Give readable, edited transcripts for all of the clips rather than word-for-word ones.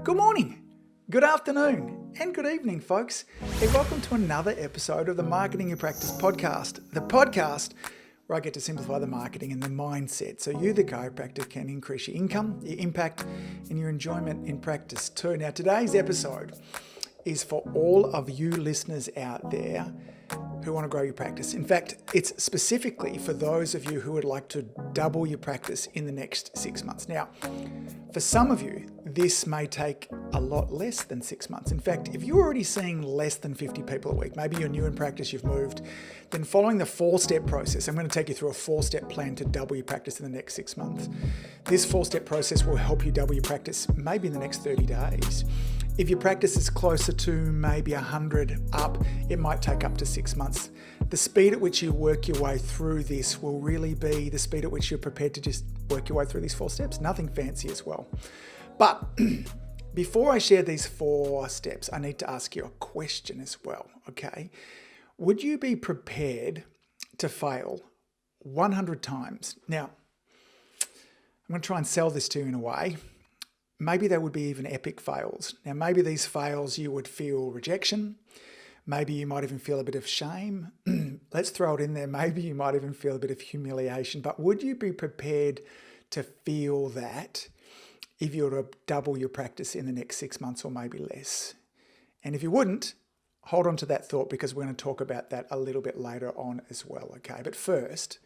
Good morning, good afternoon, and good evening, folks. And welcome to another episode of the Marketing Your Practice podcast, the podcast where I get to simplify the marketing and the mindset so you, the chiropractor, can increase your income, your impact, and your enjoyment in practice too. Now, today's episode is for all of you listeners out there who want to grow your practice. In fact, it's specifically for those of you who would like to double your practice in the next 6 months. Now, for some of you, this may take a lot less than 6 months. In fact, if you're already seeing less than 50 people a week, maybe you're new in practice, you've moved, then following the 4-step process, I'm going to take you through a 4-step plan to double your practice in the next 6 months. This 4-step process will help you double your practice maybe in the next 30 days. If your practice is closer to maybe 100 up, it might take up to 6 months. The speed at which you work your way through this will really be the speed at which you're prepared to just work your way through these 4 steps. Nothing fancy as well. But before I share these 4 steps, I need to ask you a question as well, okay? Would you be prepared to fail 100 times? Now, I'm going to try and sell this to you in a way. Maybe they would be even epic fails. Now, maybe these fails you would feel rejection. Maybe you might even feel a bit of shame. Let's throw it in there. Maybe you might even feel a bit of humiliation. But would you be prepared to feel that if you were to double your practice in the next 6 months or maybe less? And if you wouldn't, hold on to that thought because we're going to talk about that a little bit later on as well, okay? But first,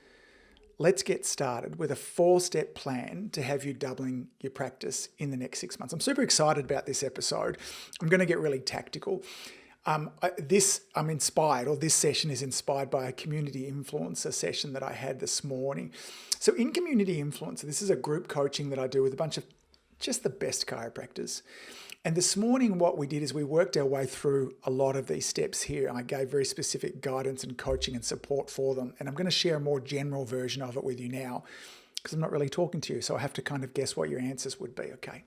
let's get started with a 4-step plan to have you doubling your practice in the next 6 months. I'm super excited about this episode. I'm going to get really tactical. This session is inspired by a community influencer session that I had this morning. So in community influencer, this is a group coaching that I do with a bunch of just the best chiropractors. And this morning, what we did is we worked our way through a lot of these steps here. And I gave very specific guidance and coaching and support for them. And I'm going to share a more general version of it with you now because I'm not really talking to you. So I have to kind of guess what your answers would be, okay?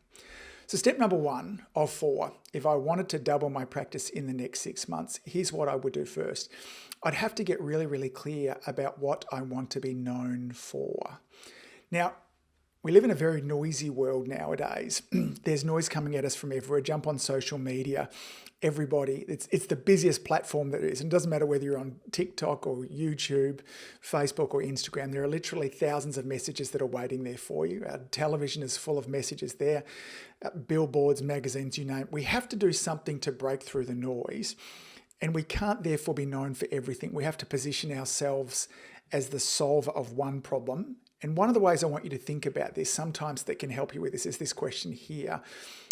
So step number 1 of 4, if I wanted to double my practice in the next 6 months, here's what I would do first. I'd have to get really, really clear about what I want to be known for. Now, we live in a very noisy world nowadays. There's noise coming at us from everywhere. Jump on social media. Everybody, it's the busiest platform there is. And it doesn't matter whether you're on TikTok or YouTube, Facebook or Instagram. There are literally thousands of messages that are waiting there for you. Our television is full of messages there. Billboards, magazines, you name it. We have to do something to break through the noise. And we can't therefore be known for everything. We have to position ourselves as the solver of one problem. And one of the ways I want you to think about this, sometimes that can help you with this, is this question here.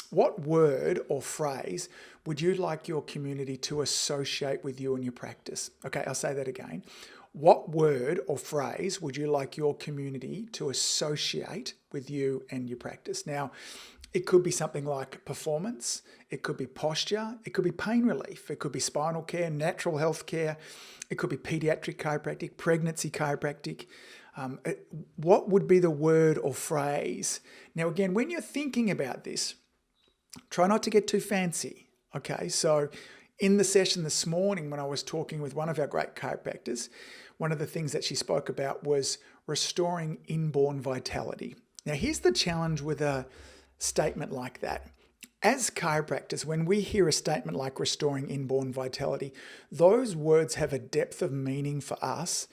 What word or phrase would you like your community to associate with you and your practice? Okay, I'll say that again. What word or phrase would you like your community to associate with you and your practice? Now, it could be something like performance. It could be posture. It could be pain relief. It could be spinal care, natural health care. It could be pediatric chiropractic, pregnancy chiropractic. What would be the word or phrase? Now, again, when you're thinking about this, try not to get too fancy. Okay, so in the session this morning when I was talking with one of our great chiropractors, one of the things that she spoke about was restoring inborn vitality. Now, here's the challenge with a statement like that. As chiropractors, when we hear a statement like restoring inborn vitality, those words have a depth of meaning for us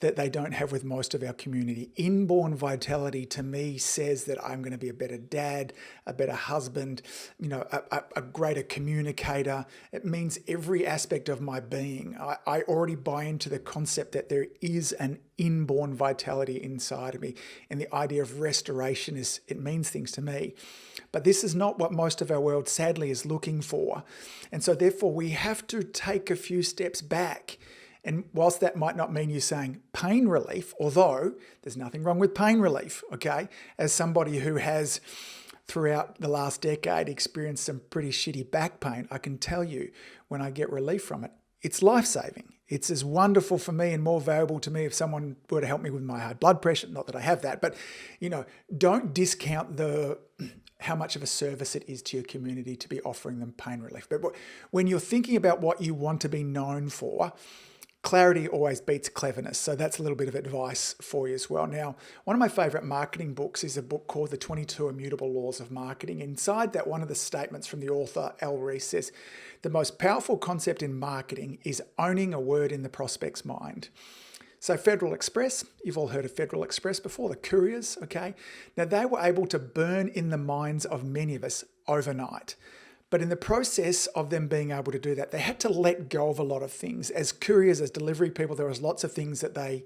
that they don't have with most of our community. Inborn vitality to me says that I'm going to be a better dad, a better husband, a greater communicator. It means every aspect of my being. I already buy into the concept that there is an inborn vitality inside of me. And the idea of restoration it means things to me. But this is not what most of our world sadly is looking for. And so therefore we have to take a few steps back. And whilst that might not mean you saying pain relief, although there's nothing wrong with pain relief, okay? As somebody who has throughout the last decade experienced some pretty shitty back pain, I can tell you when I get relief from it, it's life-saving. It's as wonderful for me and more valuable to me if someone were to help me with my high blood pressure. Not that I have that, but don't discount how much of a service it is to your community to be offering them pain relief. But when you're thinking about what you want to be known for, clarity always beats cleverness. So that's a little bit of advice for you as well. Now, one of my favorite marketing books is a book called The 22 Immutable Laws of Marketing. Inside that, one of the statements from the author, Al Reese, says, the most powerful concept in marketing is owning a word in the prospect's mind. So Federal Express, you've all heard of Federal Express before, the couriers, okay? Now, they were able to burn in the minds of many of us overnight. But in the process of them being able to do that, they had to let go of a lot of things. As couriers, as delivery people, there was lots of things that they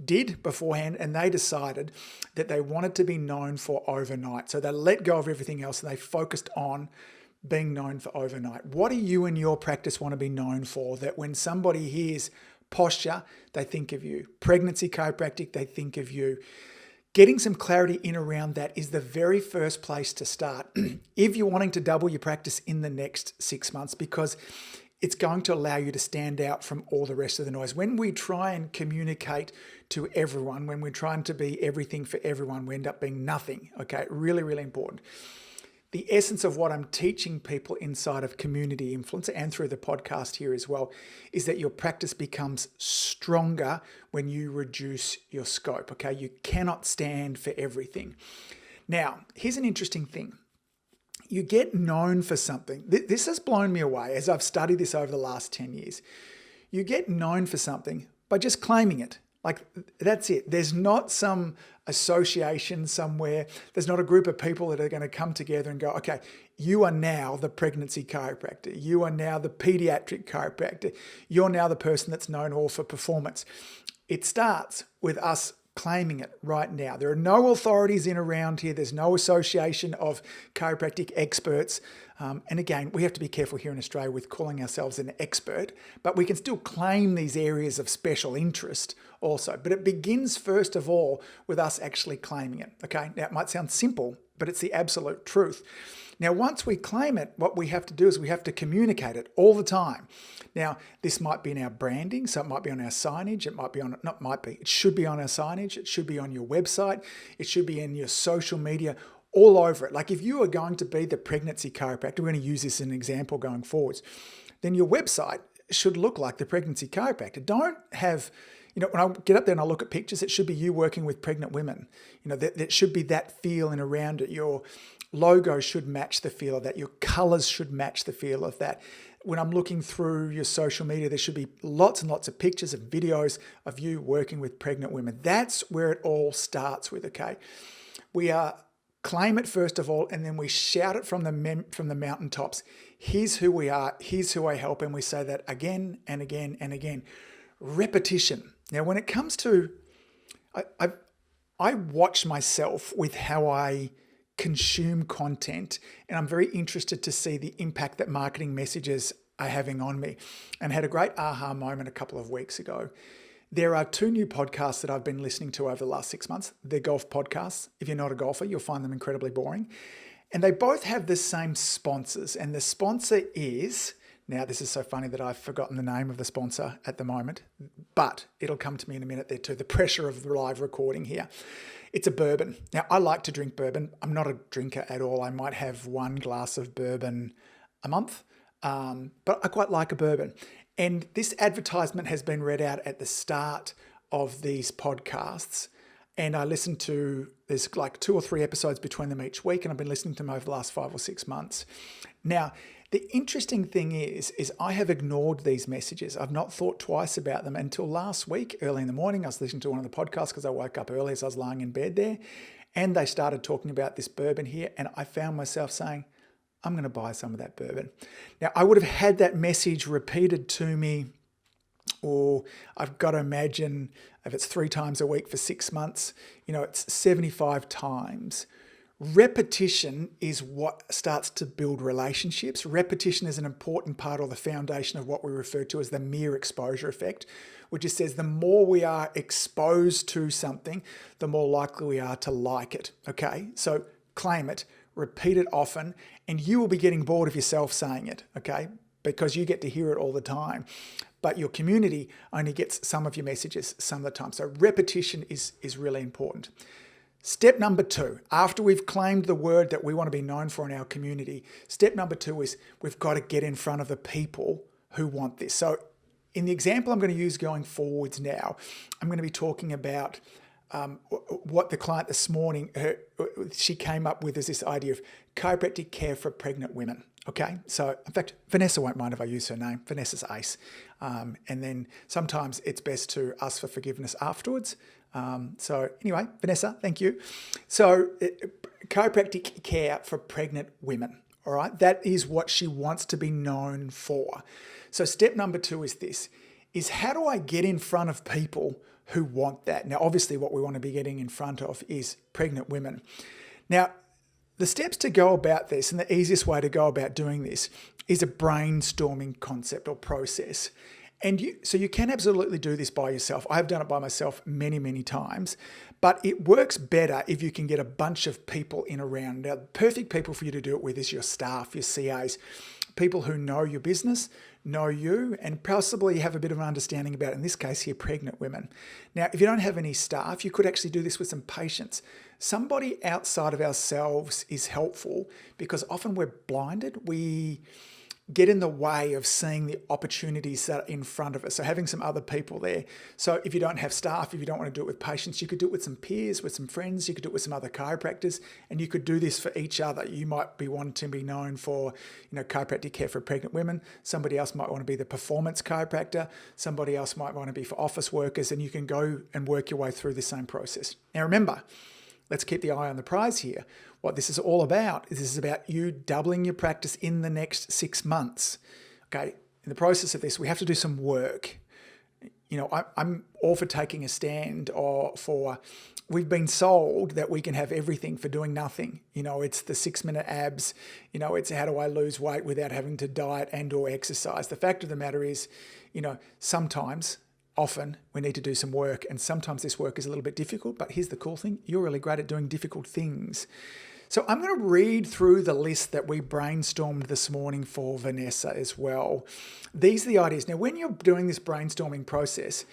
did beforehand, and they decided that they wanted to be known for overnight. So they let go of everything else and they focused on being known for overnight. What do you and your practice want to be known for? That when somebody hears posture, they think of you. Pregnancy chiropractic, they think of you. Getting some clarity in around that is the very first place to start if you're wanting to double your practice in the next 6 months, because it's going to allow you to stand out from all the rest of the noise. When we try and communicate to everyone, when we're trying to be everything for everyone, we end up being nothing. Okay, really, really important. The essence of what I'm teaching people inside of Community Influencer and through the podcast here as well is that your practice becomes stronger when you reduce your scope, okay? You cannot stand for everything. Now, here's an interesting thing. You get known for something. This has blown me away as I've studied this over the last 10 years. You get known for something by just claiming it. Like, that's it. There's not some association somewhere. There's not a group of people that are going to come together and go, okay, you are now the pregnancy chiropractor. You are now the pediatric chiropractor. You're now the person that's known all for performance. It starts with us claiming it right now. There are no authorities in around here. There's no association of chiropractic experts. And again, we have to be careful here in Australia with calling ourselves an expert, but we can still claim these areas of special interest also. But it begins first of all with us actually claiming it. Okay, now it might sound simple, but it's the absolute truth. Now, once we claim it, what we have to do is we have to communicate it all the time. Now, this might be in our branding, so it might be on our signage, it should be on our signage, it should be on your website, it should be in your social media, all over it. Like if you are going to be the pregnancy chiropractor, we're going to use this as an example going forwards, then your website should look like the pregnancy chiropractor. Don't have, when I get up there and I look at pictures, it should be you working with pregnant women. That should be that feel and around it. Your logo should match the feel of that. Your colors should match the feel of that. When I'm looking through your social media, there should be lots and lots of pictures and videos of you working with pregnant women. That's where it all starts with, okay? We claim it first of all, and then we shout it from the mountaintops. Here's who we are. Here's who I help. And we say that again and again and again. Repetition. Now, when it comes to, I watch myself with how I consume content, and I'm very interested to see the impact that marketing messages are having on me, and had a great aha moment a couple of weeks ago. There are 2 new podcasts that I've been listening to over the last 6 months. They're golf podcasts. If you're not a golfer, you'll find them incredibly boring. And they both have the same sponsors. And the sponsor is, now this is so funny that I've forgotten the name of the sponsor at the moment, but it'll come to me in a minute there too. The pressure of the live recording here. It's a bourbon. Now, I like to drink bourbon. I'm not a drinker at all. I might have 1 glass of bourbon a month, but I quite like a bourbon. And this advertisement has been read out at the start of these podcasts. And I listen to, there's like 2 or 3 episodes between them each week, and I've been listening to them over the last 5 or 6 months. Now, the interesting thing is I have ignored these messages. I've not thought twice about them until last week, early in the morning. I was listening to one of the podcasts because I woke up early as I was lying in bed there. And they started talking about this bourbon here. And I found myself saying, I'm going to buy some of that bourbon. Now, I would have had that message repeated to me, or I've got to imagine if it's 3 times a week for 6 months, it's 75 times. Repetition is what starts to build relationships. Repetition is an important part or the foundation of what we refer to as the mere exposure effect, which just says the more we are exposed to something, the more likely we are to like it. Okay, so claim it, repeat it often, and you will be getting bored of yourself saying it, okay, because you get to hear it all the time. But your community only gets some of your messages some of the time. So repetition is really important. Step number 2, after we've claimed the word that we want to be known for in our community, step number 2 is we've got to get in front of the people who want this. So in the example I'm going to use going forwards now, I'm going to be talking about what the client this morning, she came up with is this idea of chiropractic care for pregnant women. Okay, so in fact, Vanessa won't mind if I use her name. Vanessa's ace. And then sometimes it's best to ask for forgiveness afterwards. So anyway, Vanessa, thank you. So chiropractic care for pregnant women. All right, that is what she wants to be known for. So step number 2 is this, is how do I get in front of people who want that? Now, obviously what we want to be getting in front of is pregnant women. Now, the steps to go about this and the easiest way to go about doing this is a brainstorming concept or process. And so you can absolutely do this by yourself. I've done it by myself many, many times, but it works better if you can get a bunch of people in around. Now, the perfect people for you to do it with is your staff, your CAs, people who know your business, know you, and possibly have a bit of an understanding about, in this case here, pregnant women. Now, if you don't have any staff, you could actually do this with some patients. Somebody outside of ourselves is helpful because often we're blinded. We get in the way of seeing the opportunities that are in front of us. So having some other people there. So if you don't have staff, if you don't want to do it with patients, you could do it with some peers, with some friends, you could do it with some other chiropractors, and you could do this for each other. You might be wanting to be known for, chiropractic care for pregnant women. Somebody else might want to be the performance chiropractor. Somebody else might want to be for office workers, and you can go and work your way through the same process. Now remember, let's keep the eye on the prize here. What this is all about is this is about you doubling your practice in the next 6 months. Okay, in the process of this, we have to do some work. I'm all for taking a stand we've been sold that we can have everything for doing nothing. It's the 6-minute abs. It's how do I lose weight without having to diet and or exercise. The fact of the matter is, often we need to do some work, and sometimes this work is a little bit difficult, but here's the cool thing. You're really great at doing difficult things. So I'm going to read through the list that we brainstormed this morning for Vanessa as well. These are the ideas. Now, when you're doing this brainstorming process,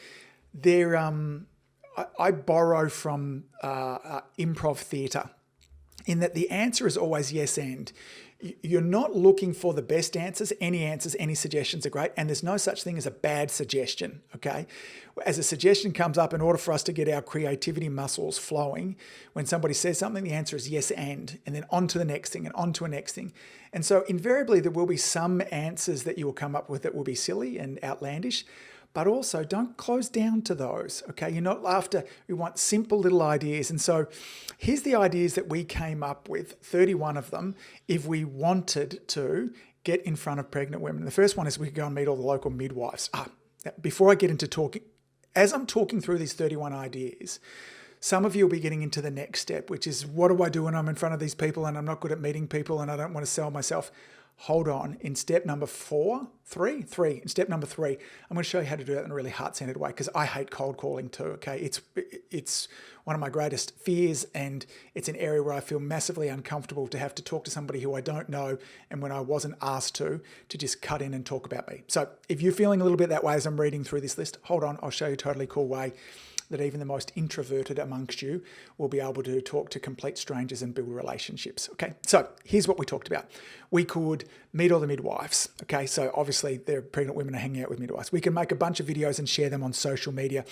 I borrow from improv theatre in that the answer is always yes and. You're not looking for the best answers. Any suggestions are great. And there's no such thing as a bad suggestion, okay? As a suggestion comes up, in order for us to get our creativity muscles flowing, when somebody says something, the answer is yes and then on to the next thing and on to a next thing. And so invariably there will be some answers that you will come up with that will be silly and outlandish, but also don't close down to those, okay? You're not after, we want simple little ideas. And so here's the ideas that we came up with, 31 of them, if we wanted to get in front of pregnant women. The first one is we could go and meet all the local midwives. Before I get into talking, as I'm talking through these 31 ideas, some of you will be getting into the next step, which is what do I do when I'm in front of these people and I'm not good at meeting people and I don't want to sell myself? Hold on. In step number in step number 3, I'm going to show you how to do that in a really heart-centered way because I hate cold calling too, okay? It's one of my greatest fears, and it's an area where I feel massively uncomfortable to have to talk to somebody who I don't know, and when I wasn't asked to just cut in and talk about me. So if you're feeling a little bit that way as I'm reading through this list, hold on. I'll show you a totally cool way that even the most introverted amongst you will be able to talk to complete strangers and build relationships. Okay, so here's what we talked about. We could meet all the midwives. Okay, so obviously they're pregnant women are hanging out with midwives. We can make a bunch of videos and share them on social media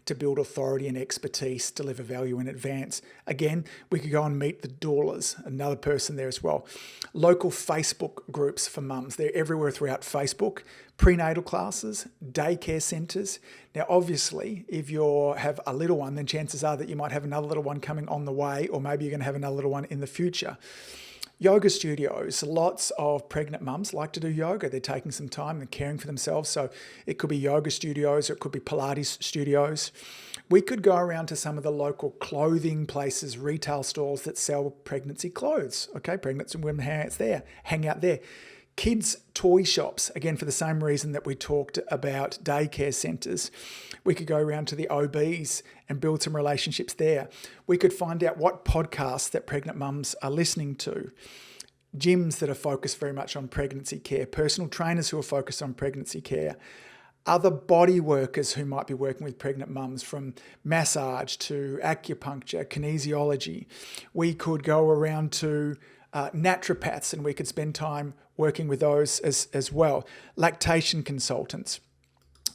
to build authority and expertise, deliver value in advance. Again, we could go and meet the doulas, another person there as well. Local Facebook groups for mums. They're everywhere throughout Facebook. Prenatal classes, daycare centres. Now, obviously, if you have a little one, then chances are that you might have another little one coming on the way, or maybe you're going to have another little one in the future. Yoga studios. Lots of pregnant mums like to do yoga. They're taking some time and caring for themselves. So it could be yoga studios, or it could be Pilates studios. We could go around to some of the local clothing places, retail stores that sell pregnancy clothes. Okay, pregnant women hang out there. Kids' toy shops, again, for the same reason that we talked about daycare centres. We could go around to the OBs and build some relationships there. We could find out what podcasts that pregnant mums are listening to. Gyms that are focused very much on pregnancy care. Personal trainers who are focused on pregnancy care. Other body workers who might be working with pregnant mums, from massage to acupuncture, kinesiology. We could go around to naturopaths, and we could spend time working with those as well. Lactation consultants.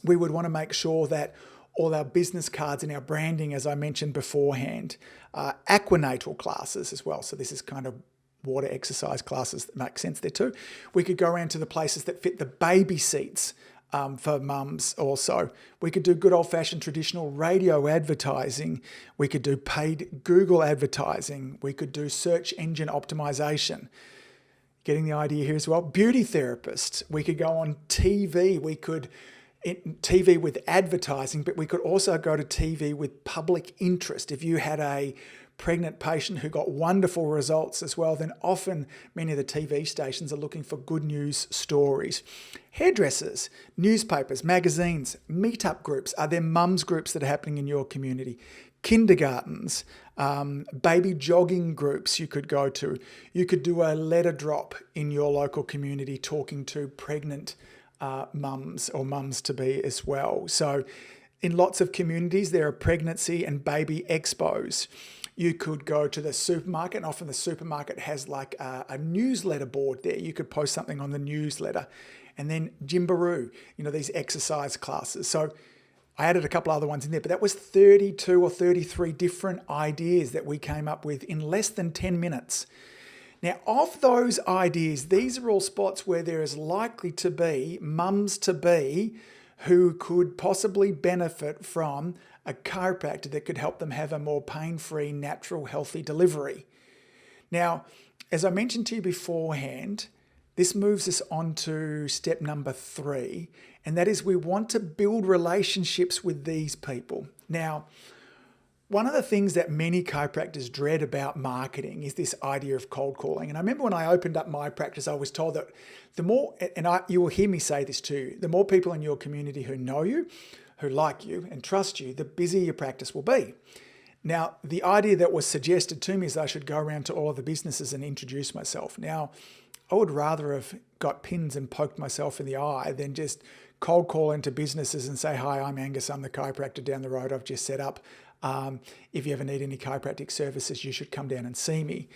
We would want to make sure that all our business cards and our branding, as I mentioned beforehand, aquanatal classes as well. So this is kind of water exercise classes that make sense there too. We could go around to the places that fit the baby seats for mums also. We could do good old-fashioned traditional radio advertising. We could do paid Google advertising. We could do search engine optimization. Getting the idea here as well. Beauty therapists. We could go on TV. We could TV with advertising, but we could also go to TV with public interest. If you had a pregnant patient who got wonderful results as well, then often many of the TV stations are looking for good news stories. Hairdressers, newspapers, magazines, meetup groups. Are there mums groups that are happening in your community? Kindergartens, baby jogging groups you could go to. You could do a letter drop in your local community talking to pregnant mums or mums-to-be as well. So in lots of communities, there are pregnancy and baby expos. You could go to the supermarket, and often the supermarket has like a newsletter board there. You could post something on the newsletter. And then Gymboree, these exercise classes. So I added a couple other ones in there, but that was 32 or 33 different ideas that we came up with in less than 10 minutes. Now, of those ideas, these are all spots where there is likely to be mums-to-be who could possibly benefit from a chiropractor that could help them have a more pain-free, natural, healthy delivery. Now, as I mentioned to you beforehand, this moves us on to step number 3, and that is we want to build relationships with these people. Now, one of the things that many chiropractors dread about marketing is this idea of cold calling. And I remember when I opened up my practice, I was told that the more, you will hear me say this too, the more people in your community who know you, who like you and trust you, the busier your practice will be. Now, the idea that was suggested to me is I should go around to all of the businesses and introduce myself. Now, I would rather have got pins and poked myself in the eye than just cold call into businesses and say, hi, I'm Angus, I'm the chiropractor down the road I've just set up. If you ever need any chiropractic services, you should come down and see me.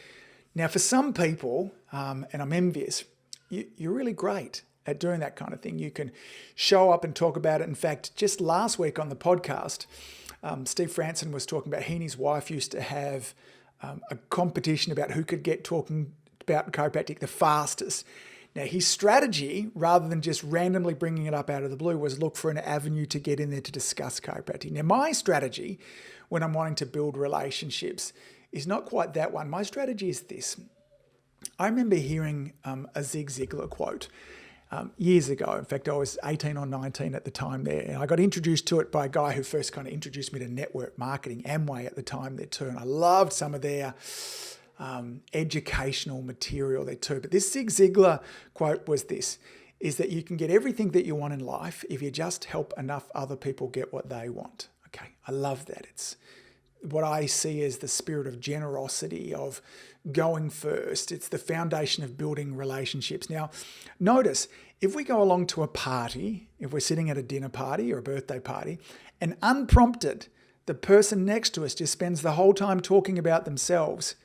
Now, for some people, and I'm envious, you're really great at doing that kind of thing. You can show up and talk about it. In fact, just last week on the podcast, Steve Franson was talking about he and his wife used to have a competition about who could get talking about chiropractic the fastest. Now, his strategy, rather than just randomly bringing it up out of the blue, was look for an avenue to get in there to discuss chiropractic. Now, my strategy when I'm wanting to build relationships is not quite that one. My strategy is this. I remember hearing a Zig Ziglar quote years ago. In fact, I was 18 or 19 at the time there. And I got introduced to it by a guy who first kind of introduced me to network marketing, Amway at the time there too. And I loved some of their educational material there too. But this Zig Ziglar quote was this, is that you can get everything that you want in life if you just help enough other people get what they want. Okay, I love that. It's what I see as the spirit of generosity, of going first. It's the foundation of building relationships. Now, notice, if we go along to a party, if we're sitting at a dinner party or a birthday party, and unprompted, the person next to us just spends the whole time talking about themselves,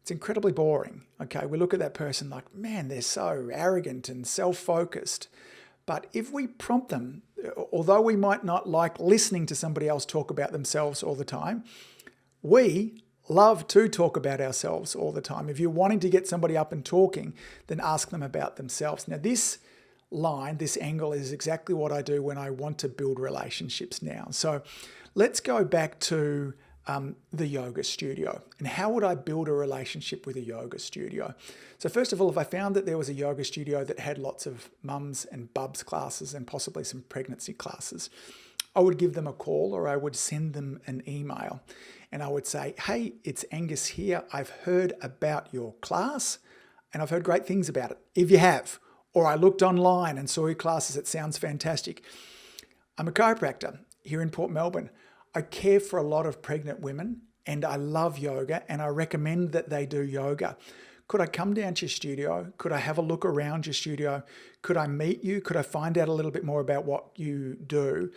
it's incredibly boring. Okay, we look at that person like, man, they're so arrogant and self-focused. But if we prompt them, although we might not like listening to somebody else talk about themselves all the time, we love to talk about ourselves all the time. If you're wanting to get somebody up and talking, then ask them about themselves. Now, this line, this angle is exactly what I do when I want to build relationships now. So let's go back to the yoga studio. And how would I build a relationship with a yoga studio? So first of all, if I found that there was a yoga studio that had lots of mums and bubs classes and possibly some pregnancy classes, I would give them a call or I would send them an email. And I would say, hey, it's Angus here. I've heard about your class and I've heard great things about it. If you have, or I looked online and saw your classes, it sounds fantastic. I'm a chiropractor here in Port Melbourne. I care for a lot of pregnant women and I love yoga and I recommend that they do yoga. Could I come down to your studio? Could I have a look around your studio? Could I meet you? Could I find out a little bit more about what you do?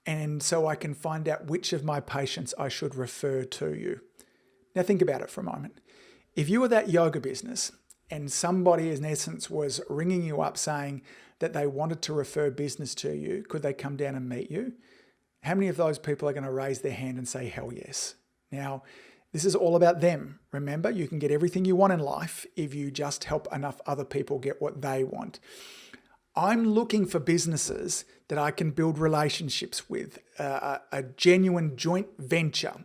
And so I can find out which of my patients I should refer to you. Now think about it for a moment. If you were that yoga business and somebody in essence was ringing you up saying that they wanted to refer business to you, could they come down and meet you? How many of those people are going to raise their hand and say, hell yes? Now, this is all about them. Remember, you can get everything you want in life if you just help enough other people get what they want. I'm looking for businesses that I can build relationships with, a genuine joint venture.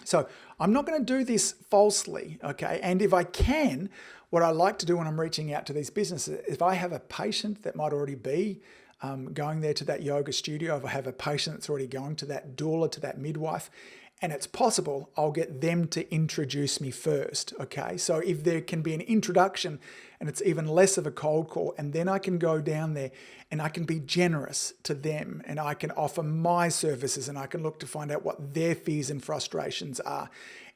So I'm not going to do this falsely, okay? And if I can, what I like to do when I'm reaching out to these businesses, if I have a patient that might already be going there to that yoga studio, if I have a patient that's already going to that doula, to that midwife, and it's possible, I'll get them to introduce me first, okay? So if there can be an introduction and it's even less of a cold call, and then I can go down there and I can be generous to them and I can offer my services and I can look to find out what their fears and frustrations are.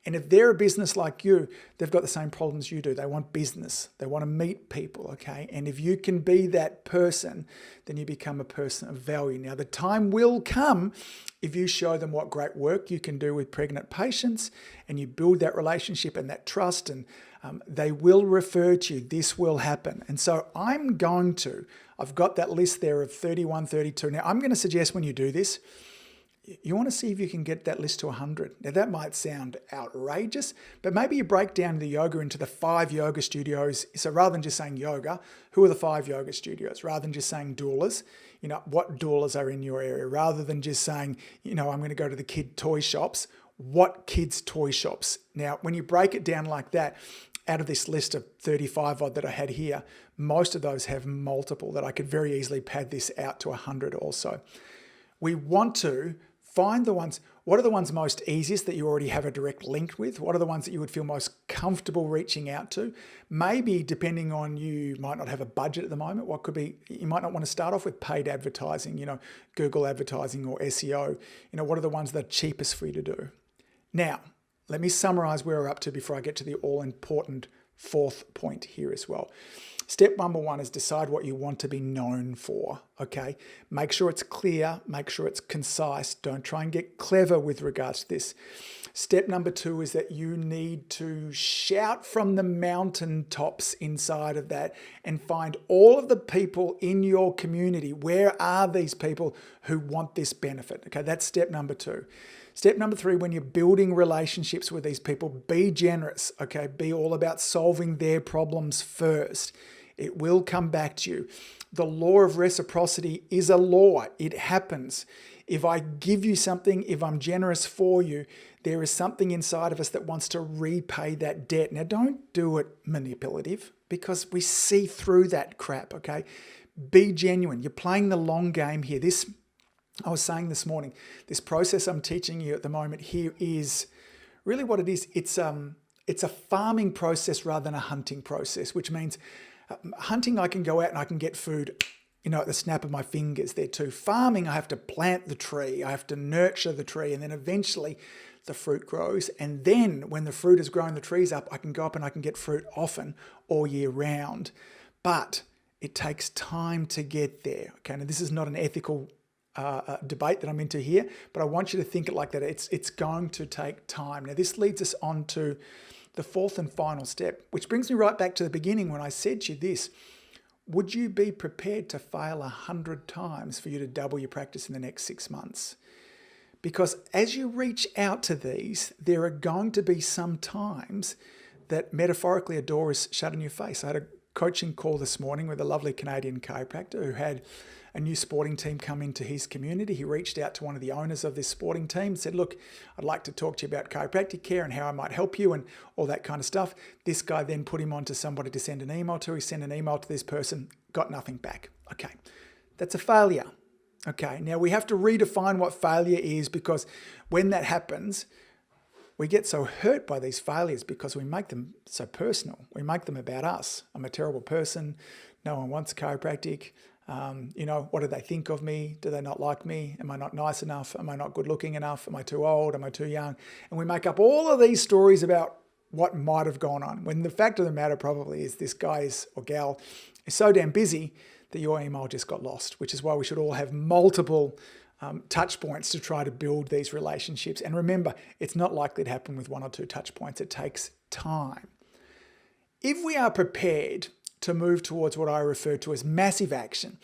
And if they're a business like you, they've got the same problems you do. They want business. They want to meet people, okay? And if you can be that person, then you become a person of value. Now, the time will come if you show them what great work you can do with pregnant patients and you build that relationship and that trust, and they will refer to you. This will happen. And so I've got that list there of 31, 32. Now, I'm going to suggest when you do this, you want to see if you can get that list to 100. Now that might sound outrageous, but maybe you break down the yoga into the 5 yoga studios. So rather than just saying yoga, who are the 5 yoga studios? Rather than just saying doulas, what doulas are in your area? Rather than just saying, I'm going to go to the kid toy shops, what kids toy shops? Now, when you break it down like that, out of this list of 35 odd that I had here, most of those have multiple that I could very easily pad this out to 100 also. We want to find the ones, what are the ones most easiest that you already have a direct link with? What are the ones that you would feel most comfortable reaching out to? Maybe depending on you might not have a budget at the moment. What could be, you might not want to start off with paid advertising, Google advertising or SEO. What are the ones that are cheapest for you to do? Now, let me summarize where we're up to before I get to the all-important 4th point here as well. Step number 1 is decide what you want to be known for, okay? Make sure it's clear, make sure it's concise. Don't try and get clever with regards to this. Step number 2 is that you need to shout from the mountaintops inside of that and find all of the people in your community. Where are these people who want this benefit? Okay, that's step number 2. Step number 3, when you're building relationships with these people, be generous, okay? Be all about solving their problems first. It will come back to you. The law of reciprocity is a law. It happens. If I give you something, if I'm generous for you, there is something inside of us that wants to repay that debt. Now, don't do it manipulative because we see through that crap, okay? Be genuine. You're playing the long game here. I was saying this morning, this process I'm teaching you at the moment here is really what it is. It's a farming process rather than a hunting process, which means hunting, I can go out and I can get food, at the snap of my fingers there too. Farming, I have to plant the tree, I have to nurture the tree, and then eventually the fruit grows. And then when the fruit has grown, the tree's up, I can go up and I can get fruit often all year round. But it takes time to get there. Okay, now this is not an ethical debate that I'm into here, but I want you to think it like that. It's going to take time. Now, this leads us on to the 4th and final step, which brings me right back to the beginning when I said to you this: would you be prepared to fail 100 times for you to double your practice in the next 6 months? Because as you reach out to these, there are going to be some times that metaphorically a door is shut in your face. I had a coaching call this morning with a lovely Canadian chiropractor who had a new sporting team come into his community. He reached out to one of the owners of this sporting team and said, look, I'd like to talk to you about chiropractic care and how I might help you and all that kind of stuff. This guy then put him on to somebody to send an email to. He sent an email to this person, got nothing back. Okay, that's a failure. Okay, now we have to redefine what failure is, because when that happens, we get so hurt by these failures because we make them so personal. We make them about us. I'm a terrible person. No one wants chiropractic. What do they think of me? Do they not like me? Am I not nice enough? Am I not good looking enough? Am I too old? Am I too young? And we make up all of these stories about what might have gone on, when the fact of the matter probably is this guy or gal is so damn busy that your email just got lost, which is why we should all have multiple touch points to try to build these relationships. And remember, it's not likely to happen with 1 or 2 touch points. It takes time. if we are prepared to move towards what I refer to as massive action,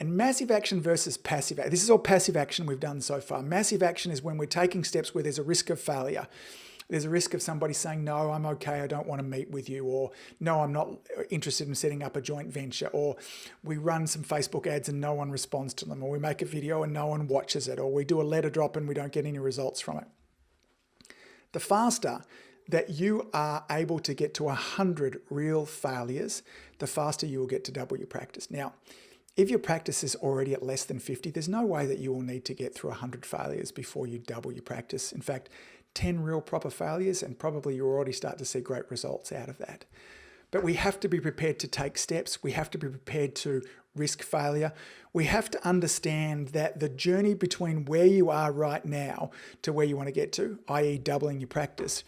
and massive action versus passive action, this is all passive action we've done so far. Massive action is when we're taking steps where there's a risk of failure. There's a risk of somebody saying, no, I'm okay, I don't want to meet with you, or no, I'm not interested in setting up a joint venture, or we run some Facebook ads and no one responds to them, or we make a video and no one watches it, or we do a letter drop and we don't get any results from it. The faster that you are able to get to 100 real failures, the faster you will get to double your practice. Now, if your practice is already at less than 50, there's no way that you will need to get through 100 failures before you double your practice. In fact, 10 real proper failures and probably you'll already start to see great results out of that. But we have to be prepared to take steps. We have to be prepared to risk failure. We have to understand that the journey between where you are right now to where you want to get to, i.e. doubling your practice,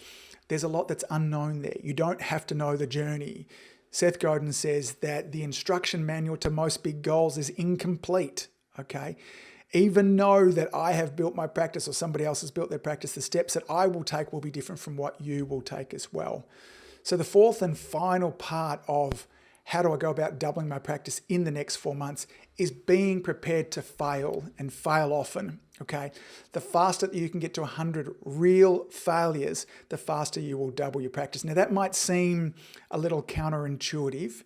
there's a lot that's unknown there. You don't have to know the journey. Seth Godin says that the instruction manual to most big goals is incomplete, okay? Even know that I have built my practice or somebody else has built their practice, the steps that I will take will be different from what you will take as well. So the fourth and final part of how do I go about doubling my practice in the next 4 months is being prepared to fail and fail often, okay? The faster that you can get to 100 real failures, the faster you will double your practice. Now that might seem a little counterintuitive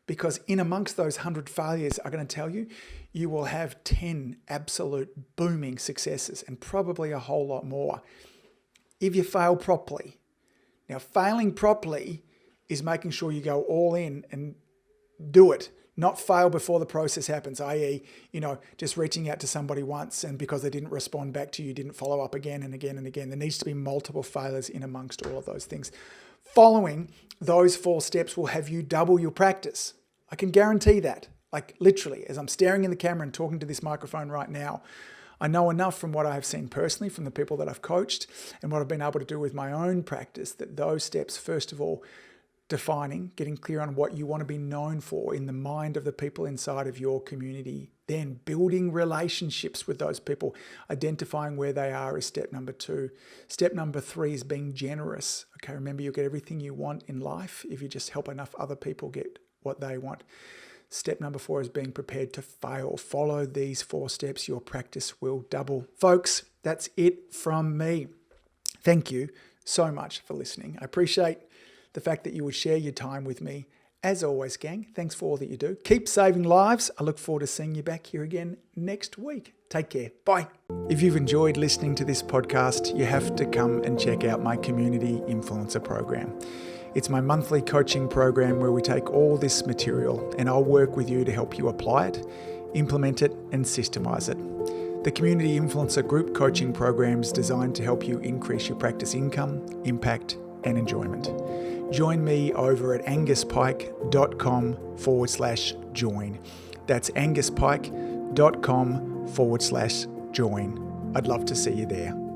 because in amongst those 100 failures, I'm going to tell you, you will have 10 absolute booming successes and probably a whole lot more if you fail properly. Now, failing properly is making sure you go all in and do it, not fail before the process happens, i.e., just reaching out to somebody once and because they didn't respond back to you, didn't follow up again and again and again. There needs to be multiple failures in amongst all of those things. Following those 4 steps will have you double your practice. I can guarantee that. Like literally, as I'm staring in the camera and talking to this microphone right now, I know enough from what I have seen personally from the people that I've coached and what I've been able to do with my own practice that those steps, first of all, defining, getting clear on what you want to be known for in the mind of the people inside of your community, then building relationships with those people, identifying where they are is step number 2. Step number 3 is being generous. Okay, remember you'll get everything you want in life if you just help enough other people get what they want. Step number 4 is being prepared to fail. Follow these 4 steps. Your practice will double. Folks, that's it from me. Thank you so much for listening. I appreciate the fact that you would share your time with me. As always, gang, thanks for all that you do. Keep saving lives. I look forward to seeing you back here again next week. Take care. Bye. If you've enjoyed listening to this podcast, you have to come and check out my Community Influencer Program. It's my monthly coaching program where we take all this material and I'll work with you to help you apply it, implement it, and systemize it. The Community Influencer Group Coaching Program is designed to help you increase your practice income, impact, and enjoyment. Join me over at anguspyke.com/join. That's anguspyke.com/join. I'd love to see you there.